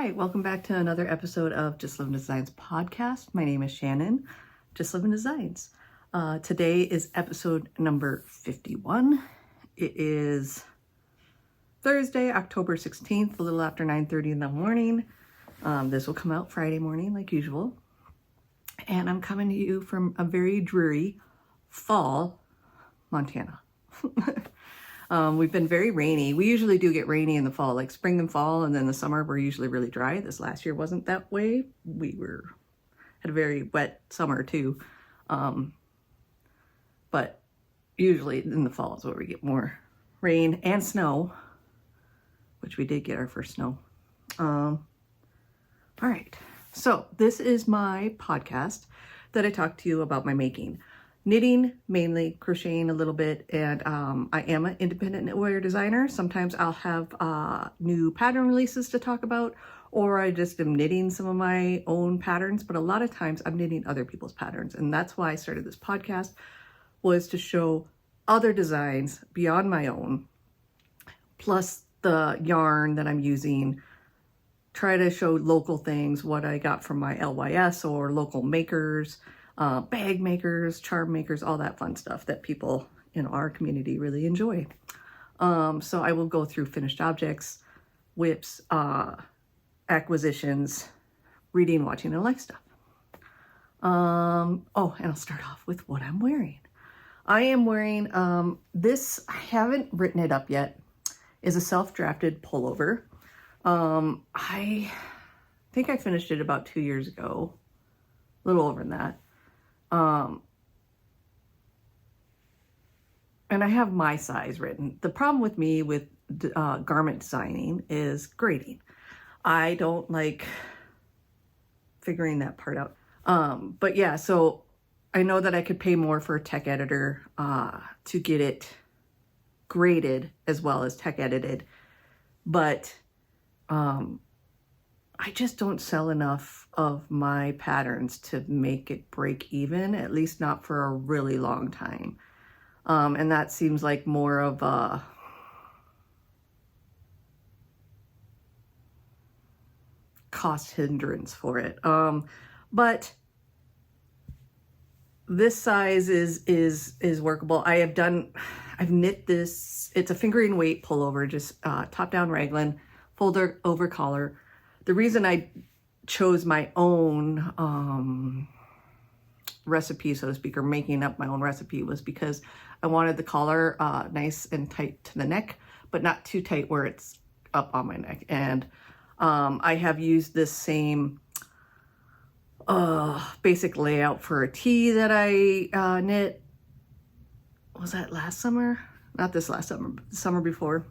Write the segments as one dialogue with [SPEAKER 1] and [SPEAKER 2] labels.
[SPEAKER 1] right, welcome back to another episode of Justlivin Designs podcast. My name is Shannon, Justlivin Designs. Today is episode number 51. It is Thursday, October 16th, a little after 9:30 in the morning. This will come out Friday morning like usual. And I'm coming to you from a very dreary fall, Montana. We've been very rainy. We usually do get rainy in the fall, like spring and fall, and then the summer we're usually really dry. This last year wasn't that way. We had a very wet summer too. But usually in the fall is where we get more rain and snow, which we did get our first snow. All right. So this is my podcast that I talk to you about my making. Knitting mainly, crocheting a little bit, and I am an independent knitwear designer. Sometimes I'll have new pattern releases to talk about, or I just am knitting some of my own patterns, but a lot of times I'm knitting other people's patterns, and that's why I started this podcast, was to show other designs beyond my own, plus the yarn that I'm using, try to show local things, what I got from my LYS or local makers, bag makers, charm makers, all that fun stuff that people in our community really enjoy. So I will go through finished objects, whips, acquisitions, reading, watching, and like stuff. And I'll start off with what I'm wearing. I am wearing, this, I haven't written it up yet, is a self-drafted pullover. I think I finished it about 2 years ago, a little over than that. And I have my size written. The problem with me with garment designing is grading. I don't like figuring that part out. But yeah, so I know that I could pay more for a tech editor to get it graded as well as tech edited. But I just don't sell enough of my patterns to make it break even, at least not for a really long time. And that seems like more of a cost hindrance for it. But this size is workable. I've knit this, it's a fingering weight pullover, just top down raglan, folder over collar. The reason I chose my own recipe, so to speak, or making up my own recipe, was because I wanted the collar nice and tight to the neck, but not too tight where it's up on my neck. And I have used this same basic layout for a tee that I knit. Was that last summer? Not this last summer, the summer before.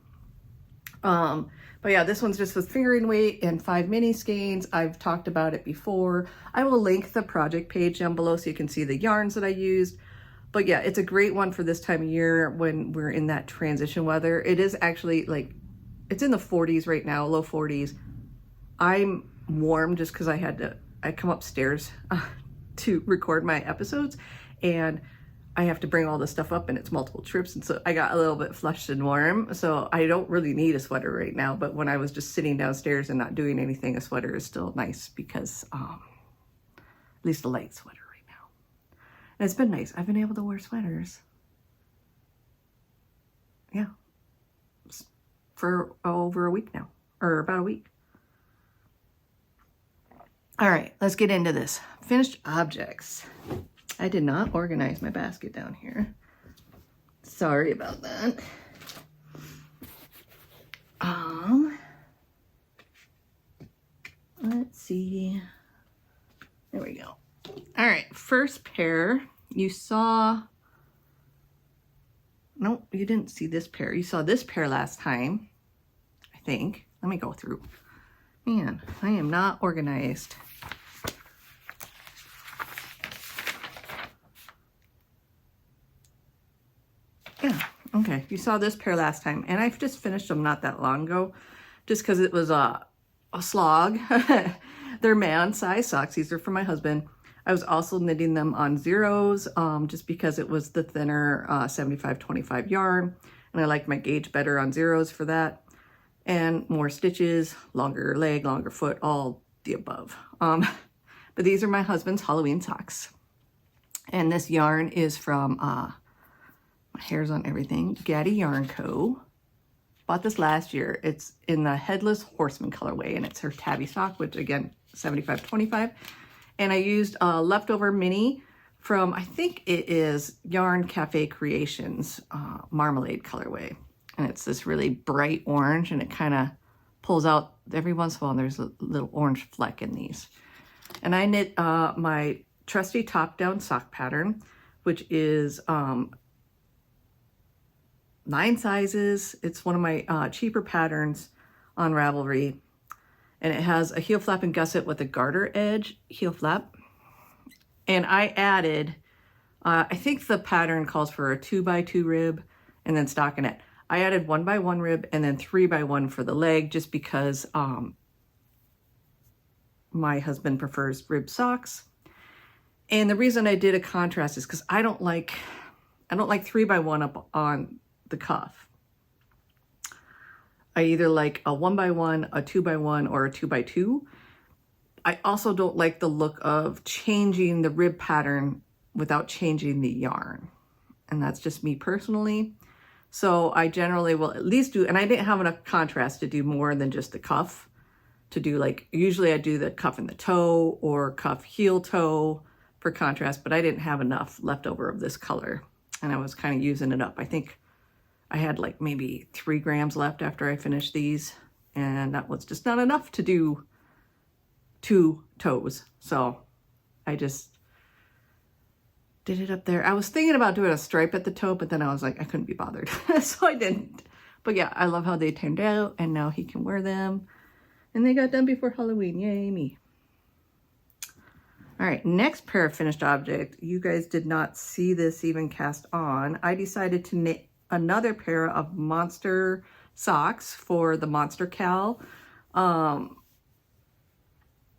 [SPEAKER 1] But yeah, this one's just with fingering weight and 5 mini skeins. I've talked about it before. I will link the project page down below so you can see the yarns that I used. But yeah, it's a great one for this time of year when we're in that transition weather. It is actually like, it's in the 40s right now, low 40s. I'm warm just because I come upstairs to record my episodes, and I have to bring all this stuff up, and it's multiple trips, and so I got a little bit flushed and warm, so I don't really need a sweater right now. But when I was just sitting downstairs and not doing anything, a sweater is still nice because at least a light sweater right now. And it's been nice. I've been able to wear sweaters, yeah, for over a week now, or about a week. All right, let's get into this. Finished objects. I did not organize my basket down here. Sorry about that. Let's see. There we go. All right, first pair. You saw, nope, you didn't see this pair. You saw this pair last time, I think. Let me go through. Man, I am not organized. Yeah, okay, you saw this pair last time, and I've just finished them not that long ago, just because it was a slog. They're man size socks. These are for my husband. I was also knitting them on zeros, just because it was the thinner 75-25 yarn, and I liked my gauge better on zeros for that. and more stitches, longer leg, longer foot, all the above. But these are my husband's Halloween socks. And this yarn is from, my hair's on everything, Gaddy Yarn Co. Bought this last year. It's in the Headless Horseman colorway, and it's her tabby sock, which again, $75.25. And I used a leftover mini from, I think it is Yarn Cafe Creations marmalade colorway. And it's this really bright orange, and it kind of pulls out every once in a while. There's a little orange fleck in these. And I knit my trusty top-down sock pattern, which is 9 sizes. It's one of my cheaper patterns on Ravelry. And it has a heel flap and gusset with a garter edge heel flap. And I added, I think the pattern calls for a 2x2 rib and then stockinette. I added 1x1 rib and then 3x1 for the leg, just because my husband prefers rib socks. And the reason I did a contrast is because I don't like 3x1 up on the cuff. I either like a 1x1, a 2x1, or a 2x2. I also don't like the look of changing the rib pattern without changing the yarn. And that's just me personally. So I generally will at least do, and I didn't have enough contrast to do more than just the cuff. To do like, usually I do the cuff and the toe or cuff heel toe for contrast, but I didn't have enough left over of this color. And I was kind of using it up. I think I had like maybe 3 grams left after I finished these, and that was just not enough to do 2 toes. So I just did it up there. I was thinking about doing a stripe at the toe, but then I was like, I couldn't be bothered. So I didn't. But yeah, I love how they turned out, and now he can wear them. And they got done before Halloween. Yay, me. All right, next pair of finished object. You guys did not see this even cast on. I decided to knit another pair of monster socks for the Monster Cal. And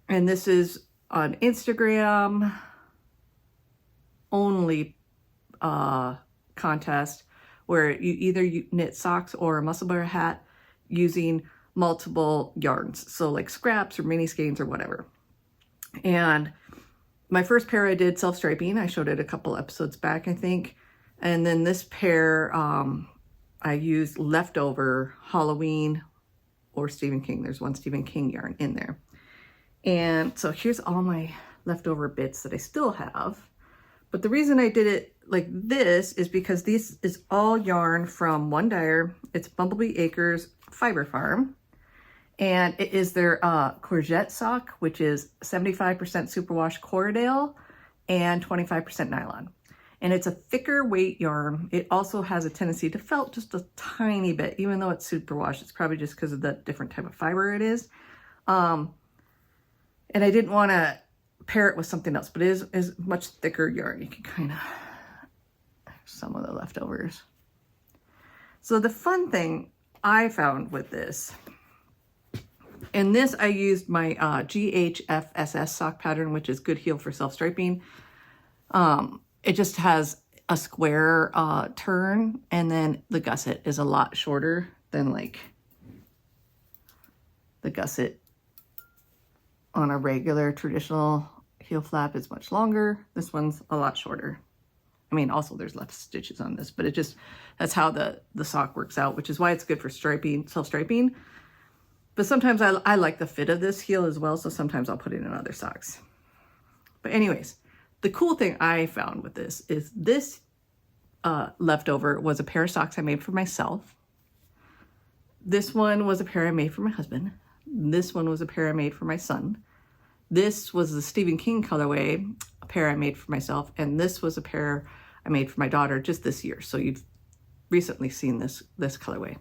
[SPEAKER 1] this is on Instagram only contest, where you either knit socks or a muscle bear hat using multiple yarns. So like scraps or mini skeins or whatever. And my first pair I did self-striping. I showed it a couple episodes back, I think. And then this pair, I used leftover Halloween or Stephen King. There's one Stephen King yarn in there. And so here's all my leftover bits that I still have. But the reason I did it like this is because this is all yarn from one dyer. It's Bumblebee Acres Fiber Farm. And it is their courgette sock, which is 75% superwash Corriedale and 25% nylon. And it's a thicker weight yarn. It also has a tendency to felt just a tiny bit, even though it's superwash. It's probably just because of the different type of fiber it is. And I didn't want to pair it with something else, but it is much thicker yarn. You can kind of, some of the leftovers. So the fun thing I found with this, and this I used my GHFSS sock pattern, which is Good Heel for self-striping. It just has a square turn, and then the gusset is a lot shorter than like the gusset on a regular traditional heel flap. Is much longer. This one's a lot shorter. I mean, also there's less stitches on this, but it just, that's how the sock works out, which is why it's good for striping, self-striping. But sometimes I like the fit of this heel as well, so sometimes I'll put it in other socks. But anyways, the cool thing I found with this is this leftover was a pair of socks I made for myself. This one was a pair I made for my husband. This one was a pair I made for my son. This was the Stephen King colorway, a pair I made for myself. And this was a pair I made for my daughter just this year. So you've recently seen this colorway.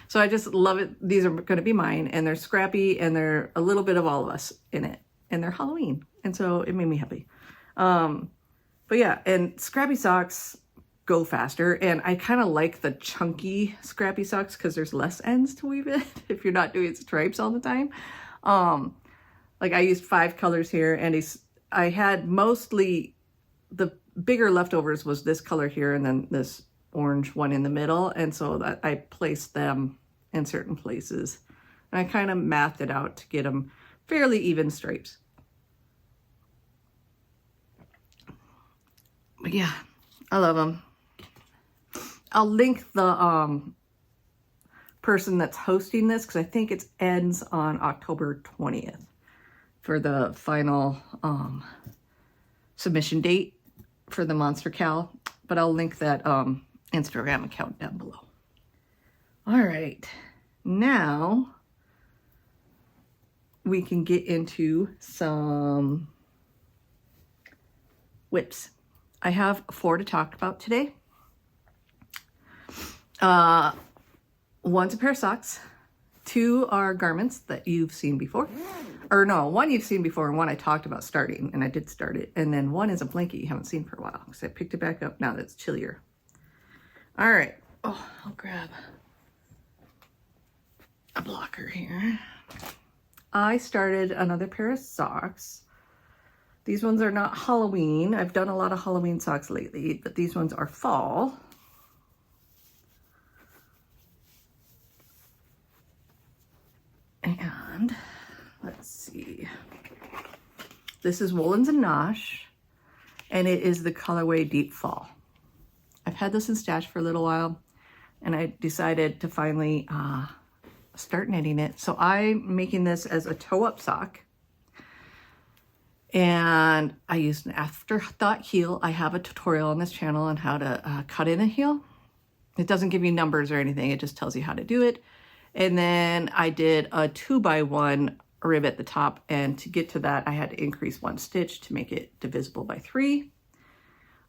[SPEAKER 1] So I just love it. These are going to be mine, and they're scrappy, and they're a little bit of all of us in it, and they're Halloween. And so it made me happy. But yeah, and scrappy socks go faster. And I kind of like the chunky scrappy socks because there's less ends to weave it if you're not doing stripes all the time. Like I used 5 colors here, and I had mostly the bigger leftovers was this color here and then this orange one in the middle. And so that I placed them in certain places And I kind of mathed it out to get them fairly even stripes. But yeah, I love them. I'll link the person that's hosting this because I think it ends on October 20th for the final submission date for the Monster Cal. But I'll link that Instagram account down below. All right, now we can get into some whips. I have 4 to talk about today. One's a pair of socks. 2 are garments that you've seen before. Or no, 1 you've seen before and 1 I talked about starting, and I did start it. And then 1 is a blanket you haven't seen for a while because I picked it back up now that it's chillier. All right. Oh, I'll grab a blocker here. I started another pair of socks. These ones are not Halloween. I've done a lot of Halloween socks lately, but these ones are fall. And let's see. This is Woolens and Nosh, and it is the colorway Deep Fall. I've had this in stash for a little while, and I decided to finally start knitting it. So I'm making this as a toe-up sock. And I used an afterthought heel. I have a tutorial on this channel on how to cut in a heel. It doesn't give you numbers or anything. It just tells you how to do it. And then I did a 2x1 rib at the top. And to get to that, I had to increase 1 stitch to make it divisible by 3.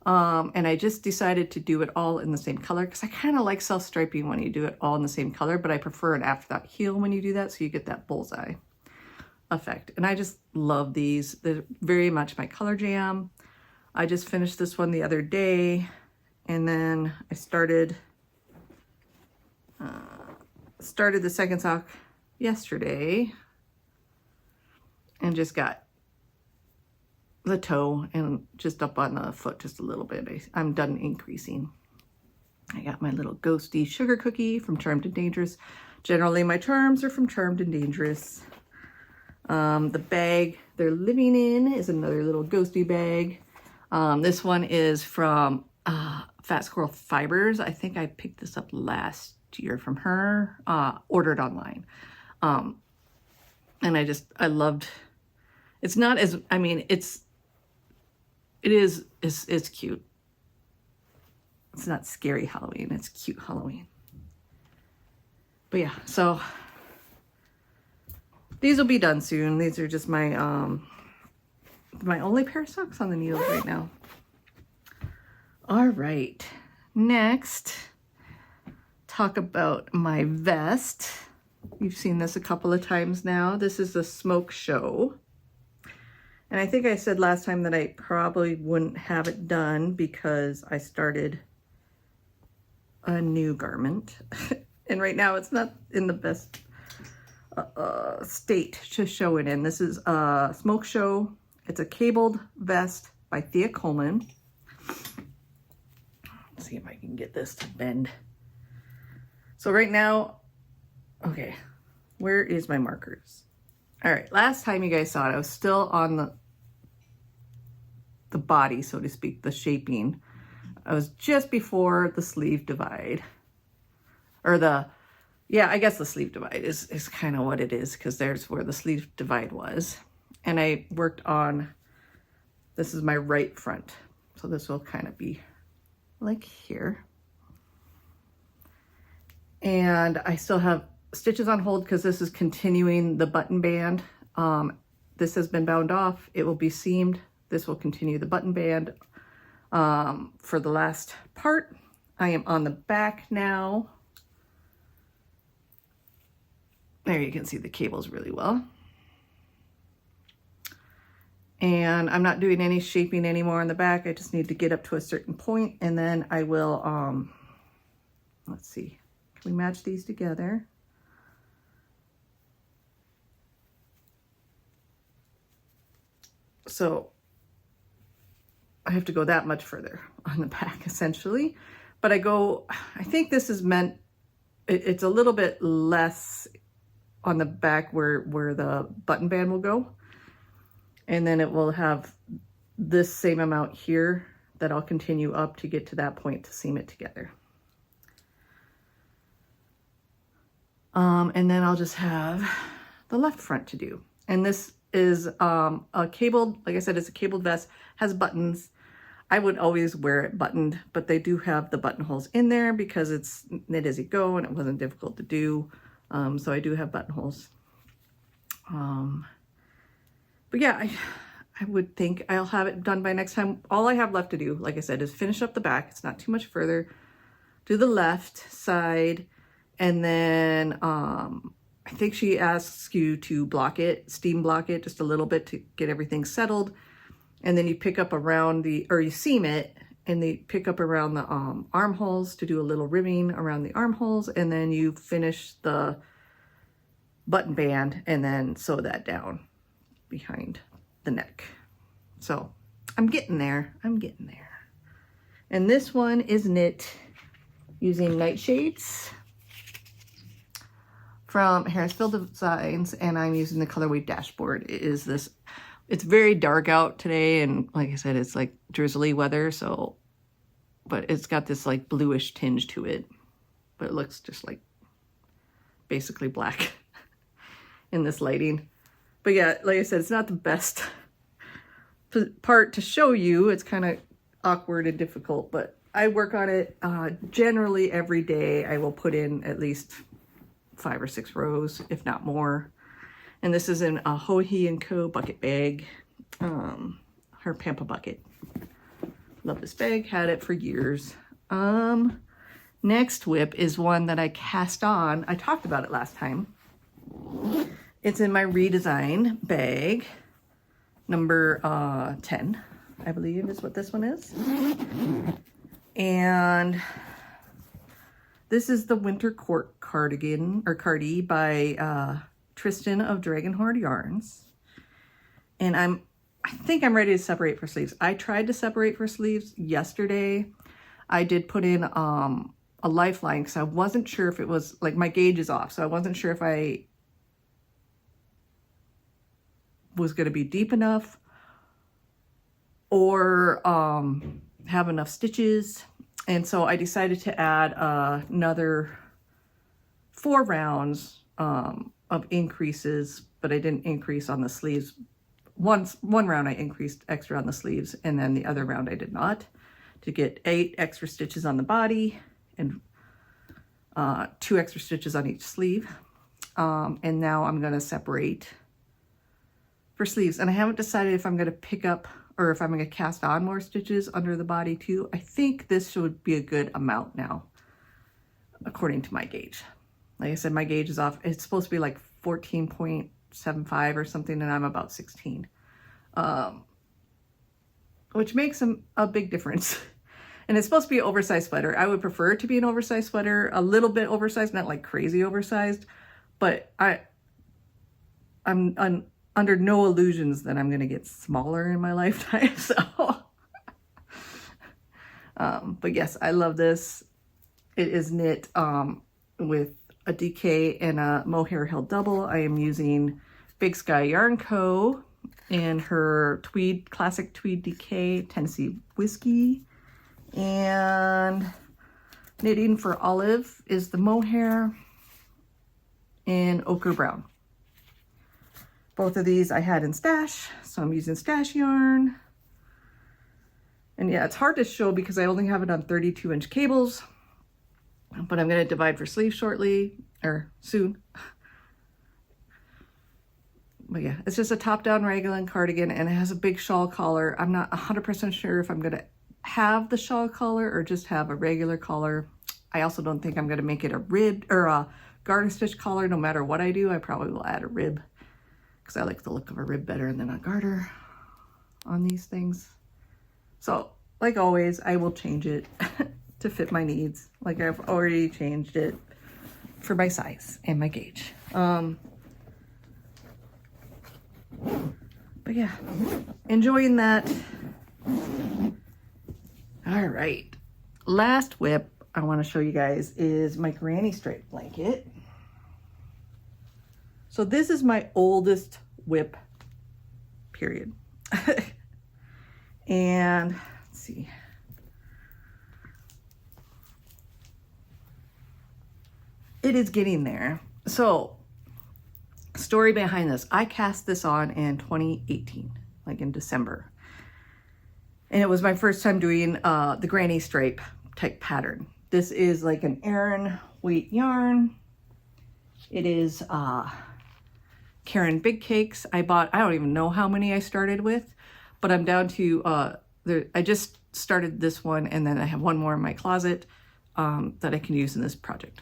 [SPEAKER 1] And I just decided to do it all in the same color because I kind of like self-striping when you do it all in the same color, but I prefer an afterthought heel when you do that so you get that bullseye effect. And I just love these. They're very much my color jam. I just finished this one the other day, and then I started the second sock yesterday and just got the toe and just up on the foot just a little bit. I'm done increasing. I got my little ghosty sugar cookie from Charmed and Dangerous. Generally my charms are from Charmed and Dangerous. The bag they're living in is another little ghosty bag. This one is from Fat Squirrel Fibers. I think I picked this up last year from her, ordered online. And I loved, it's not as, I mean, it's cute. It's not scary Halloween, it's cute Halloween. But yeah, so these will be done soon. These are just my my only pair of socks on the needles right now. All right, next, talk about my vest. You've seen this a couple of times now. This is the Smoke Show. And I think I said last time that I probably wouldn't have it done because I started a new garment. And right now it's not in the best state to show it in. This is a Smoke Show. It's a cabled vest by Thea Coleman. Let's see if I can get this to bend. So right now, okay, where is my markers? All right, last time you guys saw it, I was still on the body, so to speak, the shaping. I was just before the sleeve divide. Or yeah, I guess the sleeve divide is kind of what it is, because there's where the sleeve divide was. And I worked on, this is my right front. So this will kind of be like here. And I still have stitches on hold because this is continuing the button band. This has been bound off. It will be seamed. This will continue the button band for the last part. I am on the back now. There you can see the cables really well. And I'm not doing any shaping anymore on the back. I just need to get up to a certain point, and then I will, let's see, can we match these together? So I have to go that much further on the back essentially, but I think this is meant, it's a little bit less on the back where the button band will go. And then it will have this same amount here that I'll continue up to get to that point to seam it together. And then I'll just have the left front to do. And this is a cabled, like I said, it's a cabled vest, has buttons. I would always wear it buttoned, but they do have the buttonholes in there because it's knit as you go and it wasn't difficult to do. So I do have buttonholes. But yeah, I would think I'll have it done by next time. All I have left to do, like I said, is finish up the back. It's not too much further. Do the left side. And then I think she asks you to block it, steam block it just a little bit to get everything settled. And then you pick up around or you seam it and they pick up around the armholes to do a little ribbing around the armholes. And then you finish the button band and then sew that down behind the neck. So I'm getting there. And this one is knit using Nightshades from Harrisville Designs, and I'm using the colorway Dashboard. It is this, it's very dark out today, and like I said, it's like drizzly weather, so, but it's got this like bluish tinge to it, but it looks just like basically black in this lighting. But yeah, like I said, it's not the best part to show you. It's kind of awkward and difficult, but I work on it generally every day. I will put in at least 5 or 6 rows, if not more. And this is in a Howey & Co. bucket bag, her Pampa bucket. Love this bag, had it for years. Next whip is one that I cast on. I talked about it last time. It's in my redesign bag, number 10, I believe is what this one is. And this is the Winter Court cardigan, or cardie, by Tristan of Dragonhorde Yarns. And I think I'm ready to separate for sleeves. I tried to separate for sleeves yesterday. I did put in a lifeline because I wasn't sure if it was, like, my gauge is off. So I wasn't sure if I was going to be deep enough or have enough stitches. And so I decided to add another 4 rounds of increases, but I didn't increase on the sleeves. One round I increased extra on the sleeves, and then the other round I did not, to get 8 extra stitches on the body and 2 extra stitches on each sleeve. And now I'm going to separate for sleeves. And I haven't decided if I'm going to pick up or if I'm going to cast on more stitches under the body too. I think this should be a good amount now, according to my gauge. Like I said, my gauge is off. It's supposed to be like 14.75 or something, and I'm about 16. Which makes a big difference. And it's supposed to be an oversized sweater. I would prefer it to be an oversized sweater, a little bit oversized, not like crazy oversized, but I'm under no illusions that I'm going to get smaller in my lifetime. So, but yes, I love this. It is knit with a DK and a mohair held double. I am using Big Sky Yarn Co. and her tweed, classic tweed DK, Tennessee Whiskey. And knitting for Olive is the mohair and ochre brown. Both of these I had in stash, so I'm using stash yarn. And yeah, it's hard to show because I only have it on 32-inch cables, but I'm going to divide for sleeves shortly, or soon. But yeah, it's just a top-down raglan cardigan, and it has a big shawl collar. I'm not 100% sure if I'm going to have the shawl collar or just have a regular collar. I also don't think I'm going to make it a rib or a garter stitch collar. No matter what I do, I probably will add a rib, because I like the look of a rib better than a garter on these things. So, like always, I will change it to fit my needs. Like I've already changed it for my size and my gauge. But yeah, enjoying that. All right, last whip I want to show you guys is my granny stripe blanket. So this is my oldest whip, period. And let's see. It is getting there. So, story behind this. I cast this on in 2018, like in December. And it was my first time doing the granny stripe type pattern. This is like an Aran weight yarn. It is Karen Big Cakes. I don't even know how many I started with, but I'm down to, I just started this one, and then I have one more in my closet that I can use in this project.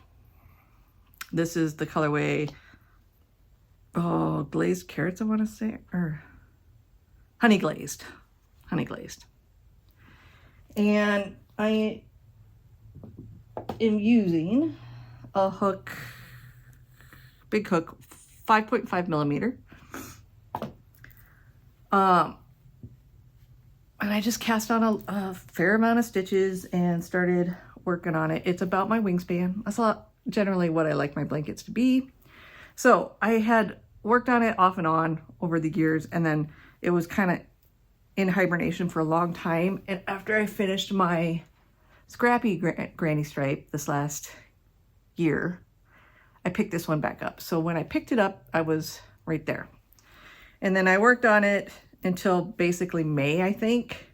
[SPEAKER 1] This is the colorway, glazed carrots, I want to say, or honey glazed. And I am using a hook, big hook, 5.5 millimeter. And I just cast on a fair amount of stitches and started working on it. It's about my wingspan. That's generally what I like my blankets to be. So I had worked on it off and on over the years, and then it was kind of in hibernation for a long time. And after I finished my scrappy granny stripe this last year, I picked this one back up. So when I picked it up, I was right there. And then I worked on it until basically May, I think,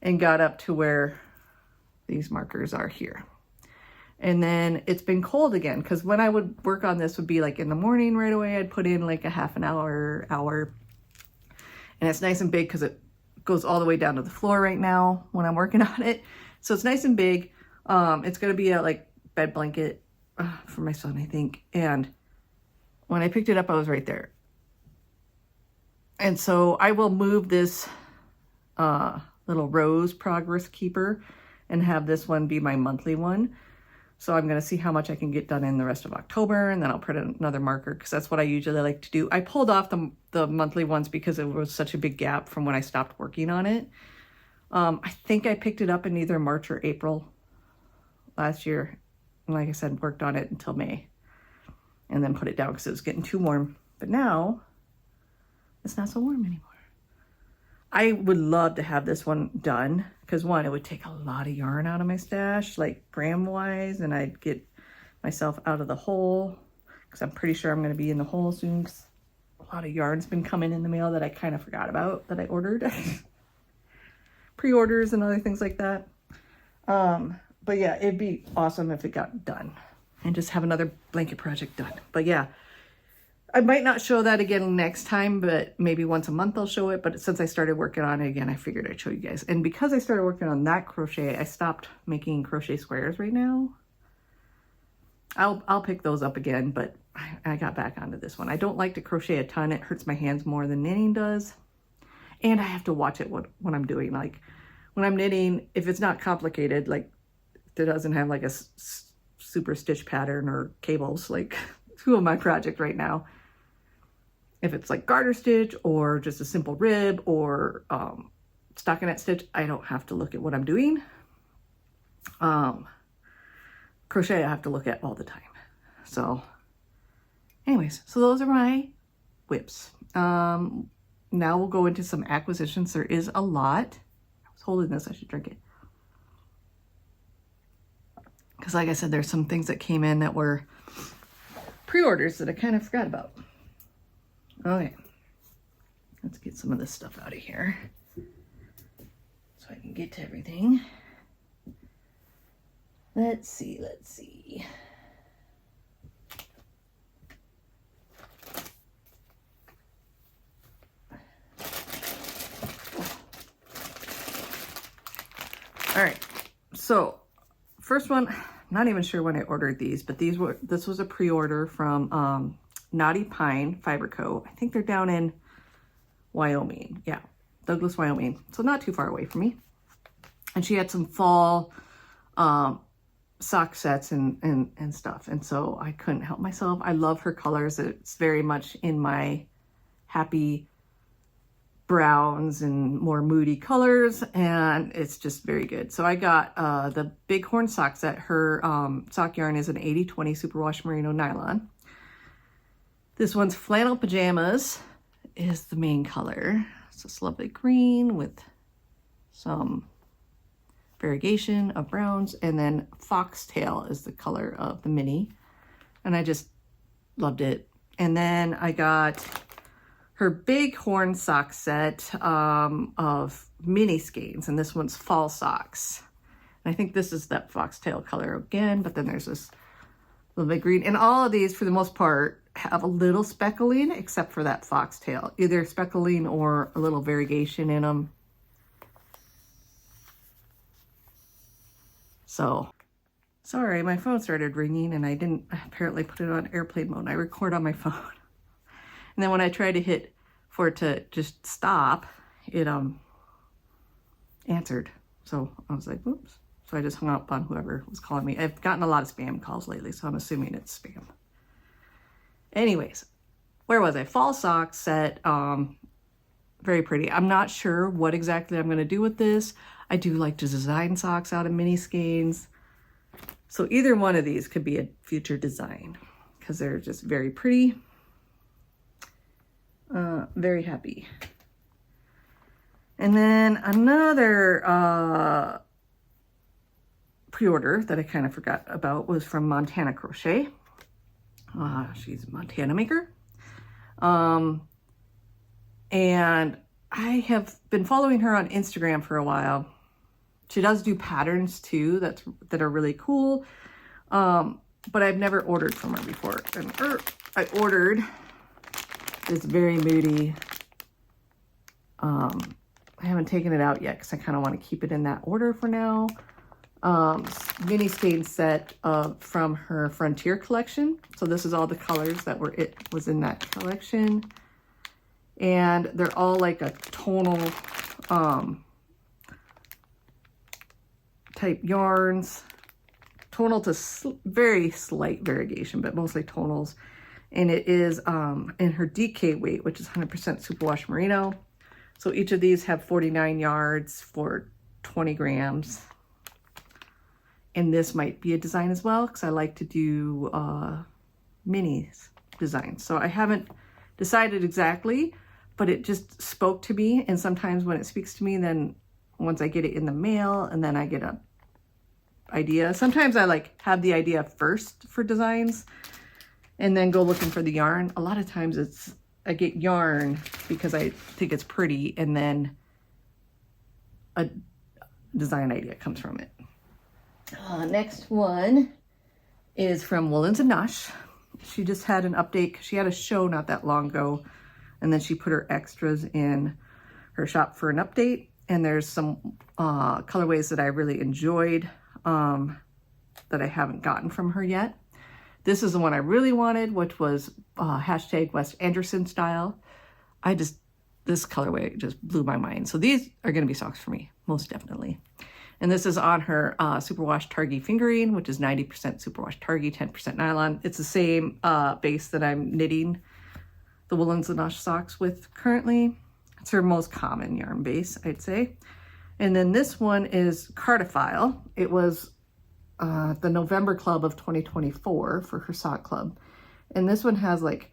[SPEAKER 1] and got up to where these markers are here. And then it's been cold again, because when I would work on this would be like in the morning right away. I'd put in like a half an hour. And it's nice and big because it goes all the way down to the floor right now when I'm working on it. So it's nice and big. It's going to be a like bed blanket for my son, I think. And when I picked it up, I was right there. And so I will move this little rose progress keeper and have this one be my monthly one. So I'm going to see how much I can get done in the rest of October, and then I'll put another marker, because that's what I usually like to do. I pulled off the monthly ones because it was such a big gap from when I stopped working on it. I think I picked it up in either March or April last year. And like I said, worked on it until May and then put it down because it was getting too warm. But now it's not so warm anymore. I would love to have this one done because, one, it would take a lot of yarn out of my stash, like gram-wise, and I'd get myself out of the hole because I'm pretty sure I'm going to be in the hole soon, because a lot of yarn's been coming in the mail that I kind of forgot about that I ordered. Pre-orders and other things like that. But yeah, it'd be awesome if it got done and just have another blanket project done. But yeah, I might not show that again next time, but maybe once a month I'll show it. But since I started working on it again, I figured I'd show you guys. And because I started working on that crochet, I stopped making crochet squares right now. I'll pick those up again, but I got back onto this one. I don't like to crochet a ton. It hurts my hands more than knitting does. And I have to watch it when I'm doing. Like when I'm knitting, if it's not complicated, like it doesn't have like a super stitch pattern or cables, like two of my project right now. If it's like garter stitch or just a simple rib or stockinette stitch, I don't have to look at what I'm doing. Crochet I have to look at all the time. So anyways, so those are my whips. Now we'll go into some acquisitions. There is a lot. I was holding this, I should drink it. Because like I said, there's some things that came in that were pre-orders that I kind of forgot about. Okay, let's get some of this stuff out of here so I can get to everything. Let's see. All right, so first one, not even sure when I ordered these, but this was a pre-order from Knotty Pine Fiber Co. I think they're down in Wyoming. Yeah, Douglas, Wyoming. So not too far away from me. And she had some fall sock sets and stuff. And so I couldn't help myself. I love her colors. It's very much in my happy browns and more moody colors. And it's just very good. So I got the Bighorn sock set. Her sock yarn is an 80/20 superwash merino nylon. This one's Flannel Pajamas is the main color. It's this lovely green with some variegation of browns, and then Foxtail is the color of the mini, and I just loved it. And then I got her Bighorn sock set of mini skeins, and this one's fall socks. And I think this is that Foxtail color again, but then there's this little bit green, and all of these for the most part have a little speckling except for that Foxtail, either speckling or a little variegation in them. So, sorry, my phone started ringing and I didn't apparently put it on airplane mode. I record on my phone. And then when I tried to hit for it to just stop, it answered. So I was like, whoops. So I just hung up on whoever was calling me. I've gotten a lot of spam calls lately, so I'm assuming it's spam. Anyways, where was I? Fall socks set, very pretty. I'm not sure what exactly I'm going to do with this. I do like to design socks out of mini skeins. So either one of these could be a future design because they're just very pretty. Very happy. And then another pre-order that I kind of forgot about was from Montana Crochet. She's a Montana maker. And I have been following her on Instagram for a while. She does do patterns too that are really cool. But I've never ordered from her before. And I ordered this very moody. I haven't taken it out yet because I kind of want to keep it in that order for now. Mini skein set from her Frontier collection. So this is all the colors that was in that collection. And they're all like a tonal type yarns. Tonal to very slight variegation, but mostly tonals. And it is in her DK weight, which is 100% superwash merino. So each of these have 49 yards for 20 grams. And this might be a design as well, because I like to do minis designs. So I haven't decided exactly, but it just spoke to me. And sometimes when it speaks to me, then once I get it in the mail and then I get a idea. Sometimes I like have the idea first for designs and then go looking for the yarn. A lot of times I get yarn because I think it's pretty and then a design idea comes from it. Next one is from Woolens and Nosh. She just had an update. She had a show not that long ago, and then she put her extras in her shop for an update. And there's some colorways that I really enjoyed that I haven't gotten from her yet. This is the one I really wanted, which was hashtag West Anderson style. This colorway just blew my mind. So these are going to be socks for me, most definitely. And this is on her superwash Targhee fingering, which is 90% superwash Targhee, 10% nylon. It's the same base that I'm knitting the Woolens and Nosh socks with currently. It's her most common yarn base, I'd say. And then this one is Cartophile. It was the November club of 2024 for her sock club. And this one has like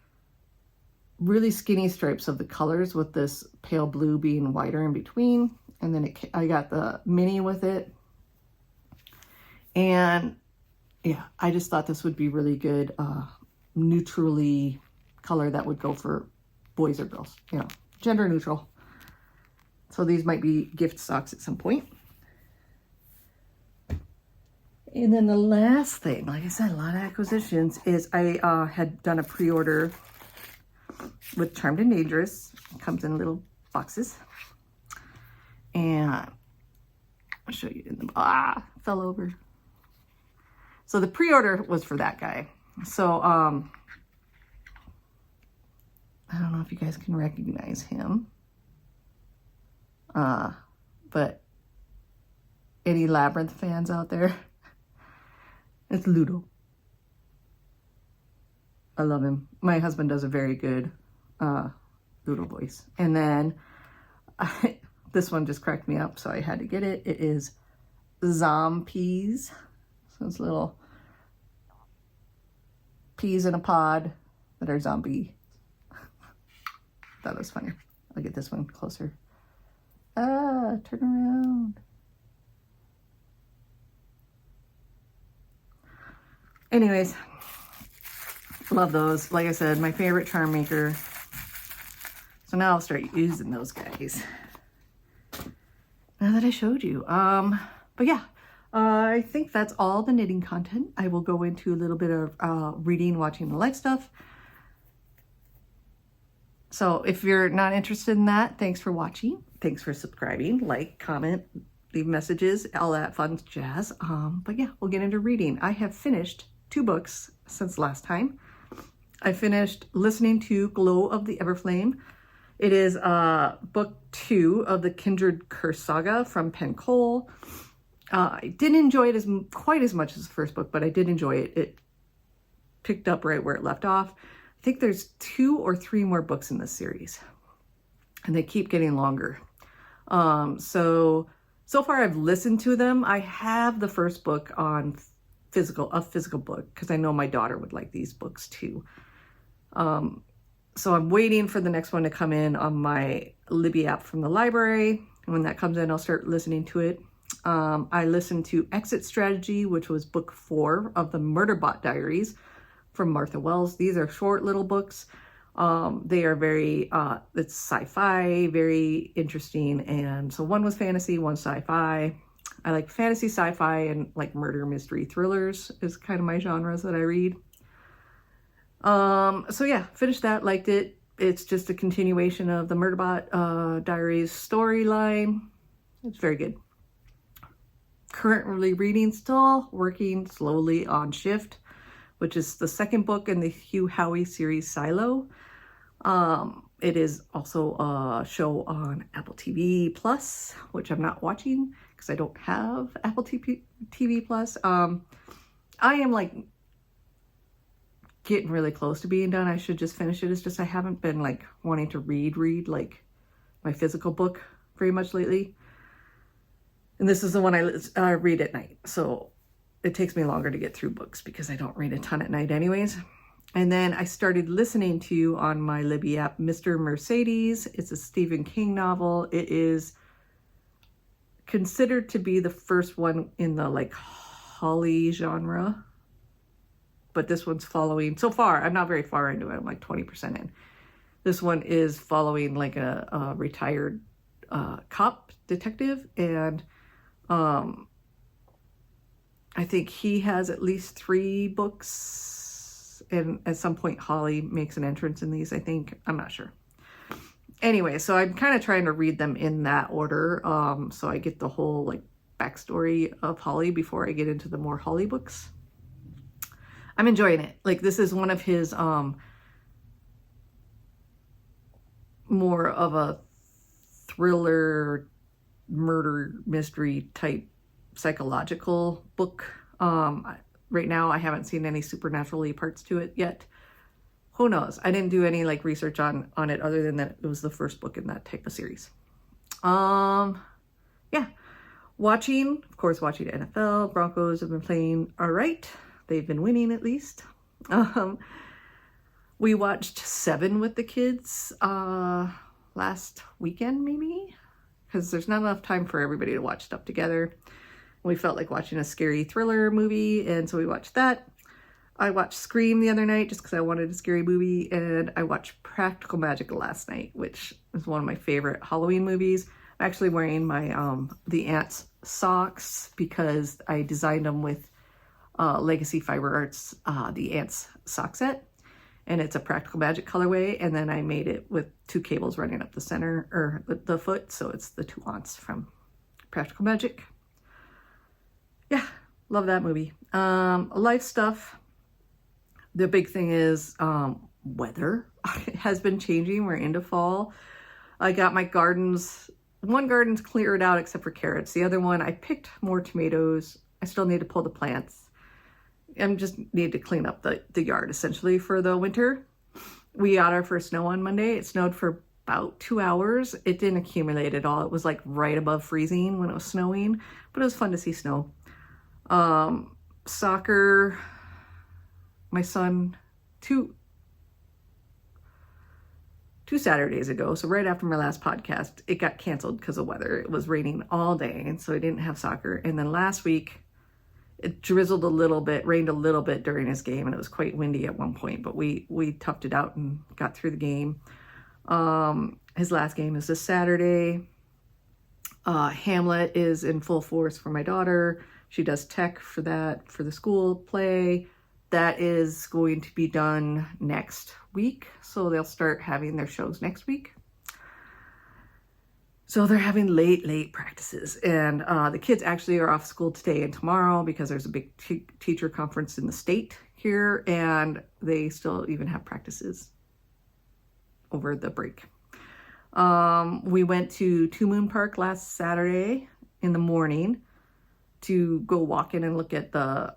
[SPEAKER 1] really skinny stripes of the colors with this pale blue being wider in between. And then I got the mini with it. And yeah, I just thought this would be really good, neutrally color that would go for boys or girls, gender neutral. So these might be gift socks at some point. And then the last thing, like I said, a lot of acquisitions, is I had done a pre-order with Charmed and Dangerous. It comes in little boxes. And I'll show you in the, fell over. So the pre-order was for that guy. So, I don't know if you guys can recognize him. But any Labyrinth fans out there? It's Ludo. I love him. My husband does a very good Ludo voice. And then this one just cracked me up, so I had to get it. It is Zompeas. So it's little peas in a pod that are zombie. That was funny. I'll get this one closer. Ah, turn around. Anyways, love those. Like I said, my favorite charm maker. So now I'll start using those guys. Now that I showed you. But yeah, I think that's all the knitting content. I will go into a little bit of reading, watching the light stuff. So if you're not interested in that, thanks for watching. Thanks for subscribing, like, comment, leave messages, all that fun jazz. But yeah, we'll get into reading. I have finished 2 books since last time. I finished listening to Glow of the Everflame. It is book 2 of the Kindred Curse saga from Penn. I didn't enjoy it quite as much as the first book, but I did enjoy it. It picked up right where it left off. I think there's 2 or 3 more books in this series, and they keep getting longer. So far I've listened to them. I have the first book on a physical book, because I know my daughter would like these books too. So I'm waiting for the next one to come in on my Libby app from the library. And when that comes in, I'll start listening to it. I listened to Exit Strategy, which was book 4 of the Murderbot Diaries from Martha Wells. These are short little books. They are very, it's sci-fi, very interesting. And so one was fantasy, one sci-fi. I like fantasy, sci-fi, and like murder, mystery, thrillers is kind of my genres that I read. So yeah, finished that, liked it. It's just a continuation of the Murderbot Diaries storyline. It's very good. Currently reading still, working slowly on Shift, which is the second book in the Hugh Howey series Silo. It is also a show on Apple TV Plus, which I'm not watching because I don't have Apple TV Plus. I am like getting really close to being done. I should just finish it. It's just I haven't been like wanting to read like my physical book very much lately. And this is the one I read at night. So it takes me longer to get through books because I don't read a ton at night anyways. And then I started listening to, on my Libby app, Mr. Mercedes. It's a Stephen King novel. It is considered to be the first one in the like holly genre. But this one's following, so far, I'm not very far into it. I'm like 20% in. This one is following like a retired cop detective. And I think he has at least 3 books. And at some point, Holly makes an entrance in these, I think. I'm not sure. Anyway, so I'm kind of trying to read them in that order. So I get the whole like backstory of Holly before I get into the more Holly books. I'm enjoying it. Like, this is one of his more of a thriller, murder, mystery type psychological book. Right now, I haven't seen any supernaturally parts to it yet. Who knows? I didn't do any like research on it other than that it was the first book in that type of series. Yeah. Watching NFL. Broncos have been playing all right. They've been winning at least. We watched 7 with the kids last weekend maybe, because there's not enough time for everybody to watch stuff together. We felt like watching a scary thriller movie, and so we watched that. I watched Scream the other night just because I wanted a scary movie, and I watched Practical Magic last night, which is one of my favorite Halloween movies. I'm actually wearing my the Ants socks because I designed them with Legacy Fiber Arts, the Ants sock set, and it's a Practical Magic colorway, and then I made it with 2 cables running up the center, or the foot, so it's the 2 aunts from Practical Magic. Yeah, love that movie. Life stuff. The big thing is weather. It has been changing. We're into fall. I got my gardens. One garden's cleared out except for carrots. The other one, I picked more tomatoes. I still need to pull the plants. I just need to clean up the yard essentially for the winter. We got our first snow on Monday. It snowed for about 2 hours. It didn't accumulate at all. It was like right above freezing when it was snowing, but it was fun to see snow. Soccer, my son, two 2 Saturdays ago. So right after my last podcast, it got canceled because of weather. It was raining all day, and so I didn't have soccer. And then last week, it drizzled a little bit, rained a little bit during his game, and it was quite windy at one point, but we toughed it out and got through the game. His last game is this Saturday. Hamlet is in full force for my daughter. She does tech for that, for the school play. That is going to be done next week. So they'll start having their shows next week. So they're having late practices. And the kids actually are off school today and tomorrow because there's a big teacher conference in the state here. And they still even have practices over the break. We went to Two Moon Park last Saturday in the morning to go walk in and look at the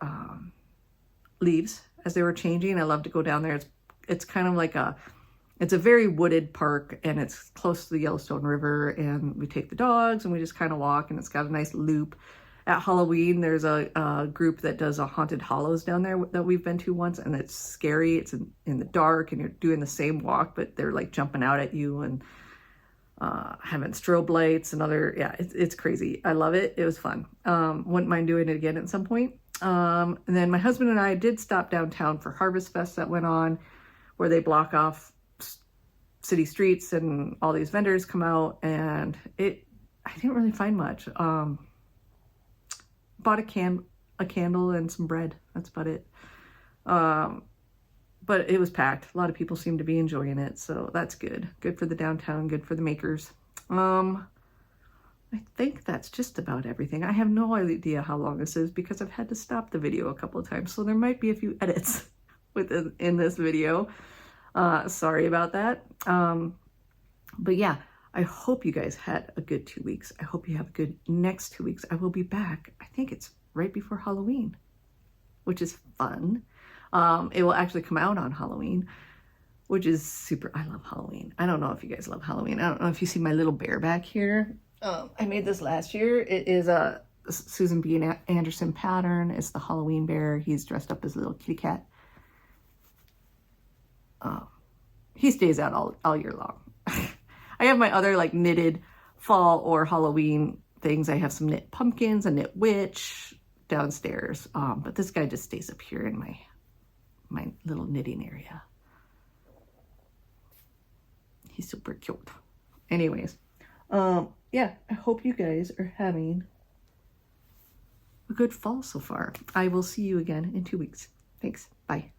[SPEAKER 1] leaves as they were changing. I love to go down there. It's kind of like it's a very wooded park, and it's close to the Yellowstone River, and we take the dogs and we just kind of walk, and it's got a nice loop. At Halloween, there's a group that does a haunted hollows down there that we've been to once, and it's scary. It's in the dark, and you're doing the same walk, but they're like jumping out at you and having strobe lights and it's crazy. I love it. It was fun. Wouldn't mind doing it again at some point. And then my husband and I did stop downtown for Harvest Fest that went on, where they block off city streets and all these vendors come out, and I didn't really find much. Bought a candle and some bread. That's about it. But it was packed. A lot of people seem to be enjoying it, so that's good. Good for the downtown, good for the makers. I think that's just about everything. I have no idea how long this is because I've had to stop the video a couple of times, so there might be a few edits in this video. Sorry about that. But yeah, I hope you guys had a good 2 weeks. I hope you have a good next 2 weeks. I will be back. I think it's right before Halloween, which is fun. It will actually come out on Halloween, which is super. I love Halloween. I don't know if you guys love Halloween. I don't know if you see my little bear back here. I made this last year. It is a Susan B. Anderson pattern. It's the Halloween bear. He's dressed up as a little kitty cat. He stays out all year long. I have my other like knitted fall or Halloween things. I have some knit pumpkins, a knit witch downstairs. But this guy just stays up here in my little knitting area. He's super cute. Anyways, yeah, I hope you guys are having a good fall so far. I will see you again in 2 weeks. Thanks. Bye.